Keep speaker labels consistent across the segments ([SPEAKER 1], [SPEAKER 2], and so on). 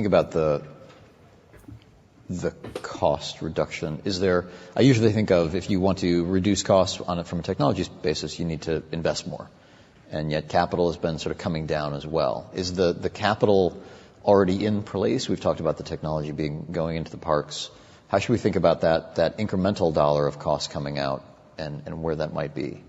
[SPEAKER 1] about the cost reduction, I usually think of if you want to reduce costs from a technology basis, you need to invest more. And yet capital has been sort of coming down as well. Is the capital already in place? We've talked about the technology going into the parks. How should we think about that incremental dollar of cost coming out and where that might be?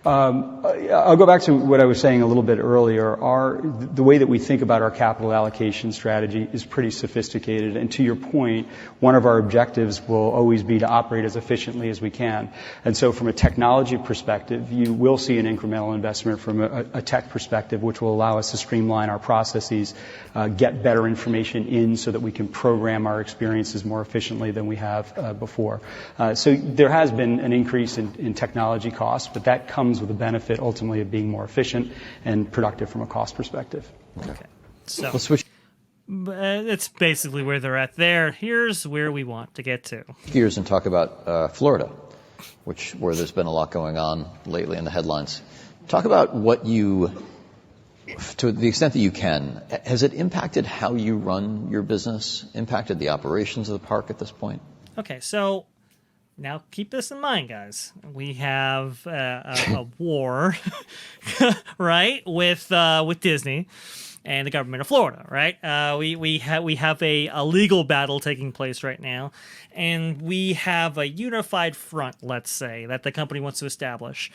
[SPEAKER 2] I'll go back to what I was saying a little bit earlier. The way that we think about our capital allocation strategy is pretty sophisticated. And to your point, one of our objectives will always be to operate as efficiently as we can. And so from a technology perspective, you will see an incremental investment from a tech perspective, which will allow us to streamline our processes, get better information in so that we can program our experiences more efficiently than we have before. So there has been an increase in technology costs, but that comes with the benefit ultimately of being more efficient and productive from a cost perspective.
[SPEAKER 3] Okay. So
[SPEAKER 1] Let's switch
[SPEAKER 3] it's basically where they're at there. Here's where we want to get to.
[SPEAKER 1] gears and talk about Florida, where there's been a lot going on lately in the headlines. Talk about to the extent that you can, has it impacted how you run your business, impacted the operations of the park at this point?
[SPEAKER 3] Okay, so now keep this in mind, guys. We have a war, right, with Disney and the government of Florida, right? We have a legal battle taking place right now, and we have a unified front, let's say, that the company wants to establish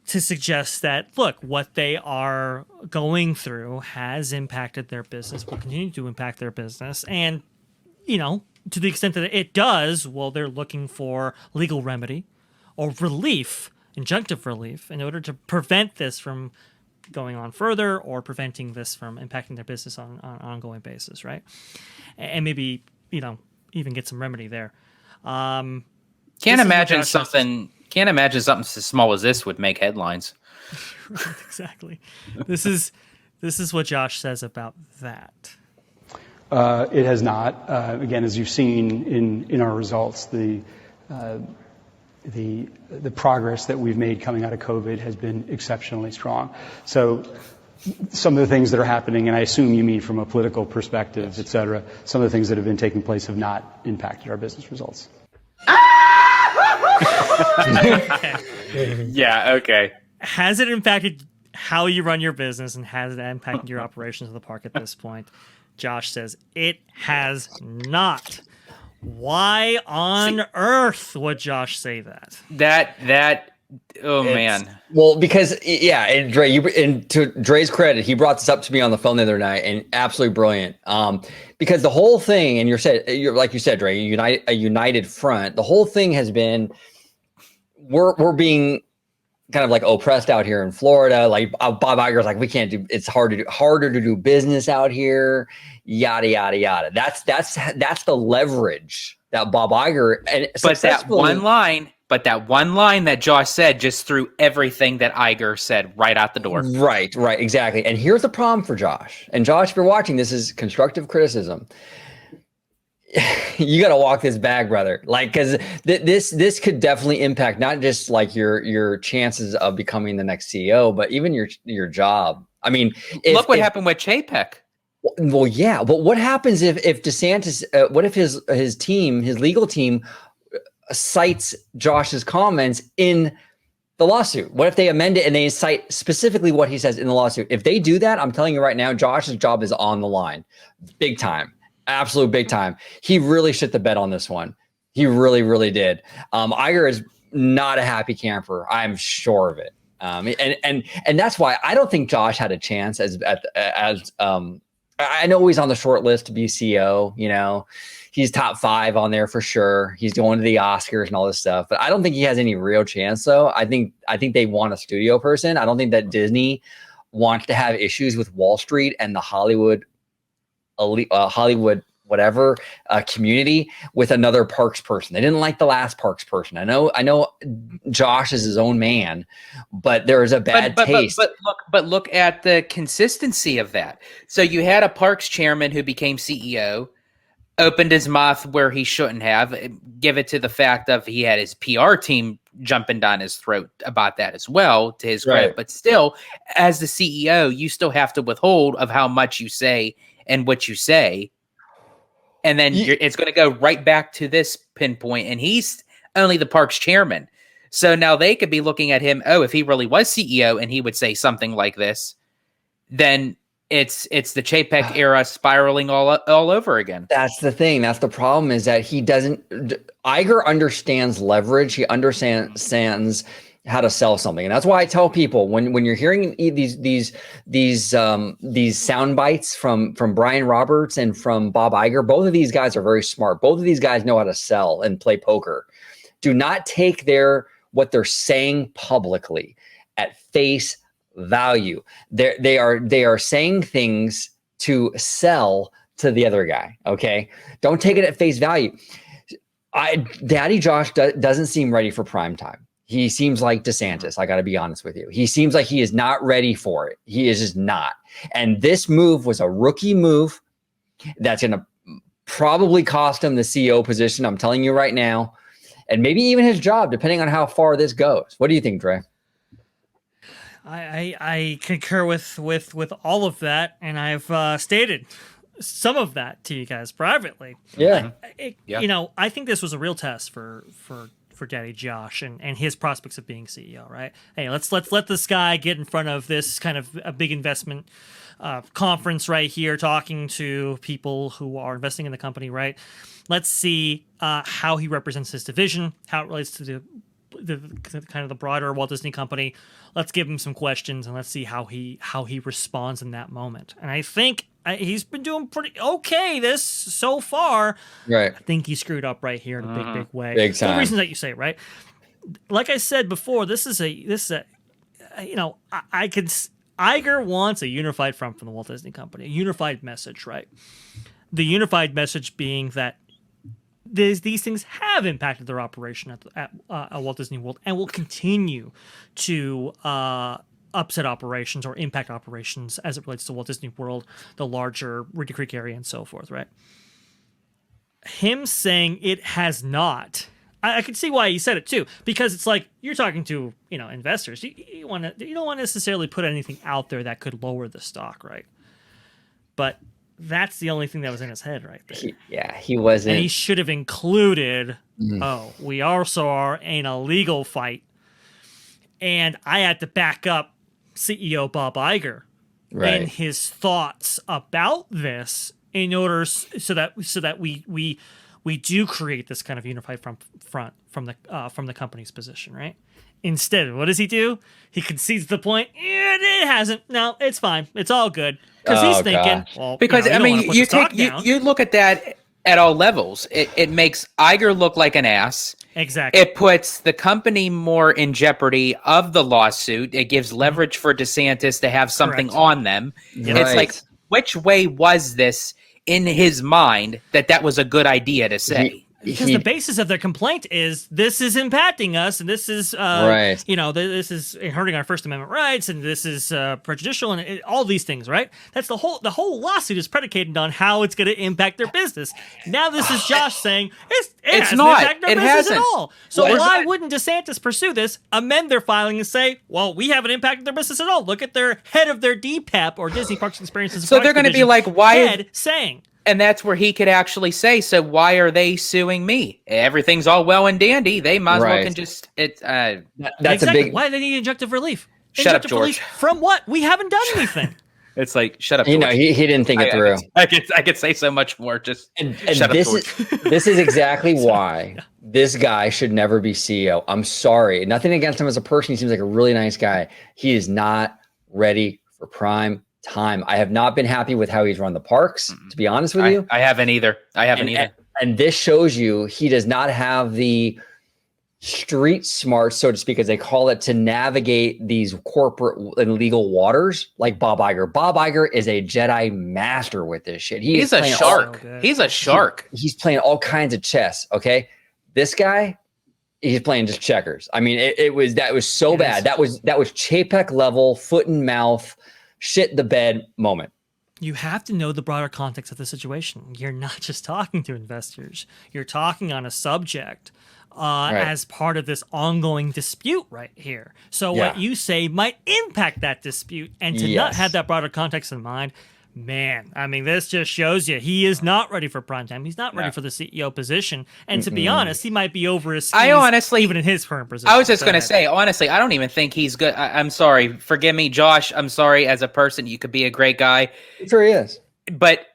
[SPEAKER 3] to suggest that, look, what they are going through has impacted their business, will continue to impact their business, and, to the extent that it does, well, they're looking for legal remedy or relief, injunctive relief, in order to prevent this from going on further or preventing this from impacting their business on an ongoing basis, right? And maybe, even get some remedy there.
[SPEAKER 4] Can't imagine something as small as this would make headlines.
[SPEAKER 3] Right, exactly. This is what Josh says about that.
[SPEAKER 2] It has not. Again, as you've seen in our results, the progress that we've made coming out of COVID has been exceptionally strong. So some of the things that are happening, and I assume you mean from a political perspective, et cetera, some of the things that have been taking place have not impacted our business results.
[SPEAKER 4] Yeah, okay.
[SPEAKER 3] Has it impacted how you run your business, and has it impacted your operations of the park at this point? Josh says it has not. Why on earth would Josh say that?
[SPEAKER 4] Man.
[SPEAKER 5] Well, because and Dre, to Dre's credit, he brought this up to me on the phone the other night, and absolutely brilliant. Because the whole thing, and you're like you said, Dre, a united front. The whole thing has been we're being kind of like oppressed out here in Florida. Like Bob Iger's like, it's harder to do business out here, yada, yada, yada. That's the leverage that Bob Iger, and
[SPEAKER 4] that one line that Josh said just threw everything that Iger said right out the door.
[SPEAKER 5] Right, exactly. And here's the problem for Josh. And Josh, if you're watching, this is constructive criticism. You got to walk this back, brother. Like, because this could definitely impact not just like your chances of becoming the next CEO, but even your job. I mean,
[SPEAKER 4] look what happened with Chapek.
[SPEAKER 5] Well, yeah, but what happens if DeSantis? What if his legal team cites Josh's comments in the lawsuit? What if they amend it and they cite specifically what he says in the lawsuit? If they do that, I'm telling you right now, Josh's job is on the line, big time. Absolute big time. He really shit the bed on this one. He really, really did. Iger is not a happy camper. I'm sure of it. And that's why I don't think Josh had a chance as I know he's on the short list to be CEO. He's top 5 on there for sure. He's going to the Oscars and all this stuff, but I don't think he has any real chance though. I think they want a studio person. I don't think that Disney wants to have issues with Wall Street and the Hollywood community with another parks person. They didn't like the last parks person. I know Josh is his own man, but there is a bad taste.
[SPEAKER 4] But look at the consistency of that. So you had a parks chairman who became CEO, opened his mouth where he shouldn't have. Give it to the fact of he had his PR team jumping down his throat about that as well, to his credit. But still, as the CEO, you still have to withhold of how much you say and what you say. And then it's going to go right back to this pinpoint, and he's only the park's chairman. So now they could be looking at him. Oh, if he really was CEO and he would say something like this, then it's the Chapek era spiraling all over again.
[SPEAKER 5] That's the thing. That's the problem, is that he doesn't. Iger understands leverage. He understands how to sell something, and that's why I tell people when you're hearing these sound bites from Brian Roberts and from Bob Iger, both of these guys are very smart. Both of these guys know how to sell and play poker. Do not take what they're saying publicly at face value. They are saying things to sell to the other guy. Okay, don't take it at face value. Daddy Josh doesn't seem ready for prime time. He seems like DeSantis. I got to be honest with you. He seems like he is not ready for it. He is just not. And this move was a rookie move that's going to probably cost him the CEO position. I'm telling you right now. And maybe even his job, depending on how far this goes. What do you think, Dre?
[SPEAKER 3] I concur with all of that, and I've stated some of that to you guys privately.
[SPEAKER 5] Yeah.
[SPEAKER 3] You know, I think this was a real test for Daddy Josh and his prospects of being CEO, right? Hey, let's let this guy get in front of this kind of a big investment conference right here, talking to people who are investing in the company, right? Let's see how he represents his division, how it relates to the kind of the broader Walt Disney Company. Let's give him some questions and let's see how he responds in that moment. And I think he's been doing pretty okay this so far. Right. I think he screwed up right here in a big way.
[SPEAKER 5] Big time.
[SPEAKER 3] For the reasons that you say, right? Like I said before, this is a you know, Iger wants a unified front from the Walt Disney Company, a unified message, right? The unified message being that these things have impacted their operation at Walt Disney World and will continue to upset operations or impact operations as it relates to Walt Disney World, the larger Reedy Creek area, and so forth, right? Him saying it has not, I could see why he said it too, because it's like you're talking to investors. You don't want to necessarily put anything out there that could lower the stock, right? But that's the only thing that was in his head right there.
[SPEAKER 5] He wasn't.
[SPEAKER 3] And he should have included, we also are in a legal fight, and I had to back up CEO Bob Iger in his thoughts about this in order so that we do create this kind of unified front from the company's position, right? Instead, what does he do? He concedes the point. It hasn't. No, it's fine. It's all good. Because he's thinking, well,
[SPEAKER 4] because you look at that at all levels. It makes Iger look like an ass.
[SPEAKER 3] Exactly.
[SPEAKER 4] It puts the company more in jeopardy of the lawsuit. It gives leverage for DeSantis to have something on them. Right. It's like, which way was this in his mind that was a good idea to say?
[SPEAKER 3] Because the basis of their complaint is this is impacting us, and this is, this is hurting our First Amendment rights, and this is prejudicial, and all these things, right? That's the whole lawsuit is predicated on how it's going to impact their business. Now this is Josh saying it hasn't impacted their business at all. So why wouldn't DeSantis pursue this, amend their filing, and say, well, we haven't impacted their business at all? Look at their head of their DPEP or Disney Parks and Experiences.
[SPEAKER 4] So they're going to be like, why?
[SPEAKER 3] Saying.
[SPEAKER 4] And that's where he could actually say, so why are they suing me? Everything's all well and dandy. They might as well can just... that's
[SPEAKER 3] exactly. A big... Why do they need injunctive relief?
[SPEAKER 4] Shut up, George.
[SPEAKER 3] Relief from what? We haven't done anything.
[SPEAKER 4] It's like, shut up, George.
[SPEAKER 5] He didn't think it through.
[SPEAKER 4] I could say so much more. Just shut up, George.
[SPEAKER 5] This is exactly why this guy should never be CEO. I'm sorry. Nothing against him as a person. He seems like a really nice guy. He is not ready for prime time. I have not been happy with how he's run the parks, to be honest with you.
[SPEAKER 4] I haven't either.
[SPEAKER 5] And this shows you he does not have the street smarts, so to speak, as they call it, to navigate these corporate and legal waters like Bob Iger. Bob Iger is a Jedi master with this shit.
[SPEAKER 4] He's a shark. He's a shark.
[SPEAKER 5] He's playing all kinds of chess. Okay. This guy, he's playing just checkers. I mean, that was so bad. That was Chapek level, foot and mouth, shit the bed moment.
[SPEAKER 3] You have to know the broader context of the situation. You're not just talking to investors. You're talking on a subject as part of this ongoing dispute right here. So what you say might impact that dispute. And to not have that broader context in mind man, I mean, this just shows you he is not ready for prime time. He's not ready for the CEO position. And to be honest, he might be over his skis even in his current position.
[SPEAKER 4] I was just going to say, honestly, I don't even think he's good. I'm sorry. Forgive me, Josh. I'm sorry. As a person, you could be a great guy.
[SPEAKER 5] Sure he is.
[SPEAKER 4] But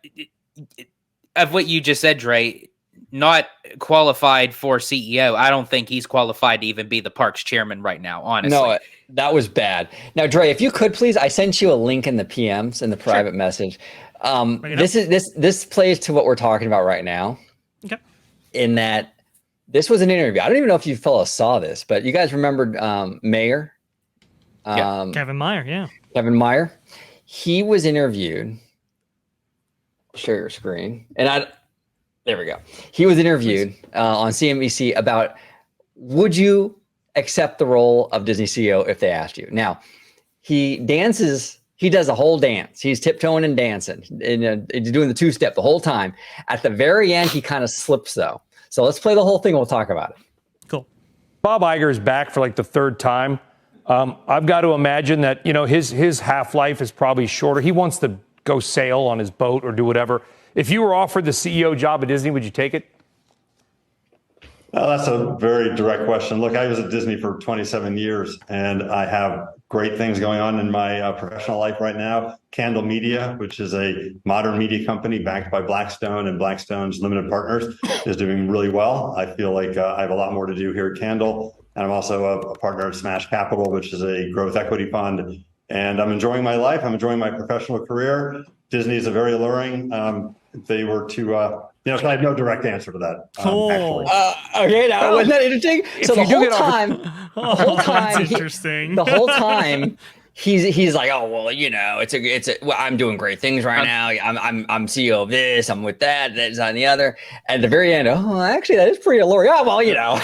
[SPEAKER 4] of what you just said, Dre, not qualified for CEO. I don't think he's qualified to even be the Parks chairman right now, honestly.
[SPEAKER 5] No, that was bad. Now, Dre, if you could please, I sent you a link in the PMs in the private message. This plays to what we're talking about right now.
[SPEAKER 3] Okay.
[SPEAKER 5] In that this was an interview. I don't even know if you fellas saw this, but you guys remembered Mayer?
[SPEAKER 3] Kevin Meyer, yeah.
[SPEAKER 5] Kevin Meyer. He was interviewed. Share your screen. There we go. He was interviewed on CNBC about, would you accept the role of Disney CEO if they asked you? Now, he does a whole dance. He's tiptoeing and dancing and doing the two-step the whole time. At the very end, he kind of slips though. So let's play the whole thing. We'll talk about it.
[SPEAKER 3] Cool.
[SPEAKER 6] Bob Iger is back for like the third time. I've got to imagine that, his half-life is probably shorter. He wants to go sail on his boat or do whatever. If you were offered the CEO job at Disney, would you take it?
[SPEAKER 7] That's a very direct question. Look, I was at Disney for 27 years, and I have great things going on in my professional life right now. Candle Media, which is a modern media company backed by Blackstone and Blackstone's limited partners, is doing really well. I feel like I have a lot more to do here at Candle. And I'm also a partner at Smash Capital, which is a growth equity fund. And I'm enjoying my life. I'm enjoying my professional career. Disney is a very alluring. If they were to, so I have no direct answer to that. Actually.
[SPEAKER 5] Okay, now wasn't that interesting? So the whole time,
[SPEAKER 3] that's interesting.
[SPEAKER 5] The whole time, he's like, oh well, well, I'm doing great things right now. I'm CEO of this. I'm with that and the other. And at the very end, actually, that is pretty alluring. Oh well,
[SPEAKER 3] yeah.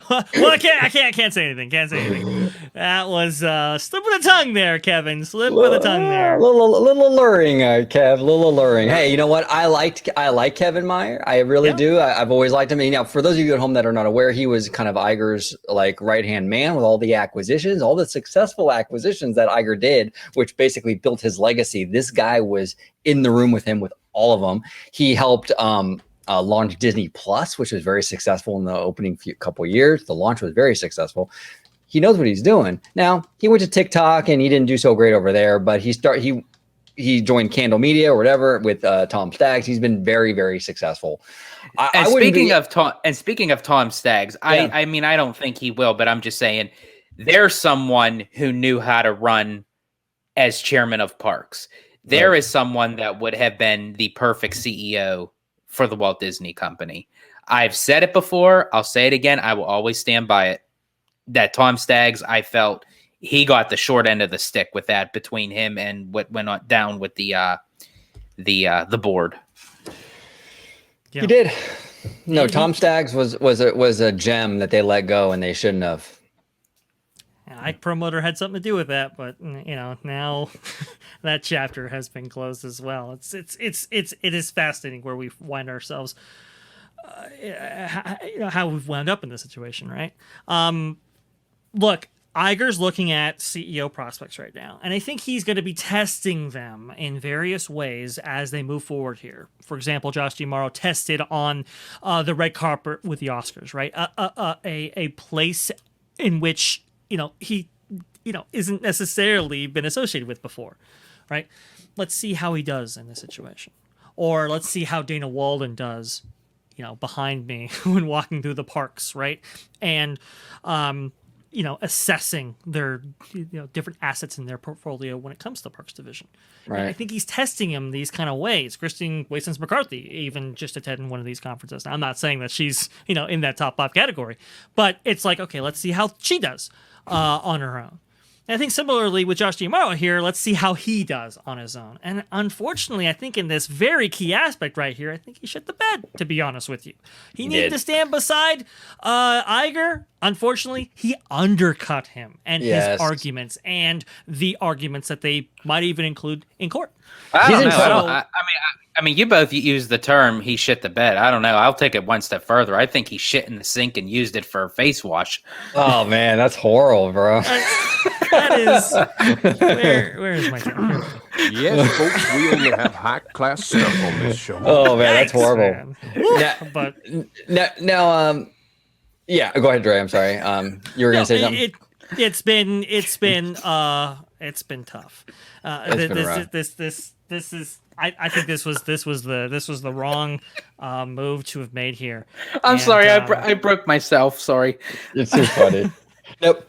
[SPEAKER 3] Well, I can't say anything. Can't say anything. That was slip of the tongue there, Kevin. Slip of the tongue there.
[SPEAKER 5] A little alluring, Kev. A little alluring. Hey, you know what? I like Kevin Meyer. I really do. I've always liked him. Now, for those of you at home that are not aware, he was kind of Iger's right-hand man with all the acquisitions, all the successful acquisitions that Iger did, which basically built his legacy. This guy was in the room with him with all of them. He helped launch Disney Plus, which was very successful in the opening couple of years. The launch was very successful. He knows what he's doing. Now, he went to TikTok and he didn't do so great over there, but he joined Candle Media or whatever with Tom Staggs. He's been very, very successful.
[SPEAKER 4] Speaking of Tom Staggs, I mean, I don't think he will, but I'm just saying there's someone who knew how to run as chairman of parks. There is someone that would have been the perfect CEO for the Walt Disney Company. I've said it before. I'll say it again. I will always stand by it. That Tom Staggs, I felt he got the short end of the stick with that between him and what went on down with the board.
[SPEAKER 3] Yeah.
[SPEAKER 5] He did. No, Tom Staggs was a gem that they let go and they shouldn't have.
[SPEAKER 3] Ike Promoter had something to do with that, but now that chapter has been closed as well. It is fascinating where we find ourselves, how we've wound up in this situation, right? Look, Iger's looking at CEO prospects right now, and I think he's going to be testing them in various ways as they move forward here. For example, Josh DiMauro tested on the red carpet with the Oscars, right? A place in which he isn't necessarily been associated with before, right? Let's see how he does in this situation, or let's see how Dana Walden does, behind me when walking through the parks, right? And assessing their different assets in their portfolio when it comes to the parks division.
[SPEAKER 5] Right.
[SPEAKER 3] And I think he's testing him these kind of ways. Christine Waisons McCarthy even just attended one of these conferences. Now, I'm not saying that she's in that top 5 category, but it's like, okay, let's see how she does on her own. And I think similarly with Josh DiMauro here, let's see how he does on his own. And unfortunately, I think in this very key aspect right here, I think he shit the bed, to be honest with you. He needed to stand beside Iger. Unfortunately, he undercut him and his arguments and the arguments that they might even include in court.
[SPEAKER 4] I don't know. I mean, you both used the term "he shit the bed." I don't know. I'll take it one step further. I think he shit in the sink and used it for a face wash.
[SPEAKER 5] Oh man, that's horrible, bro.
[SPEAKER 3] That where is my time?
[SPEAKER 8] Yes, folks, we only have high-class stuff on this show.
[SPEAKER 5] Oh man, that's
[SPEAKER 3] Yikes,
[SPEAKER 5] horrible.
[SPEAKER 3] man.
[SPEAKER 5] Now,
[SPEAKER 3] But
[SPEAKER 5] now, yeah, go ahead, Dre. I'm sorry. You were gonna say something.
[SPEAKER 3] It's been tough.
[SPEAKER 5] It's been rough.
[SPEAKER 3] This is. I think this was the wrong move to have made here.
[SPEAKER 4] I'm
[SPEAKER 3] And,
[SPEAKER 4] sorry, I broke myself. Sorry.
[SPEAKER 5] It's too funny. Nope.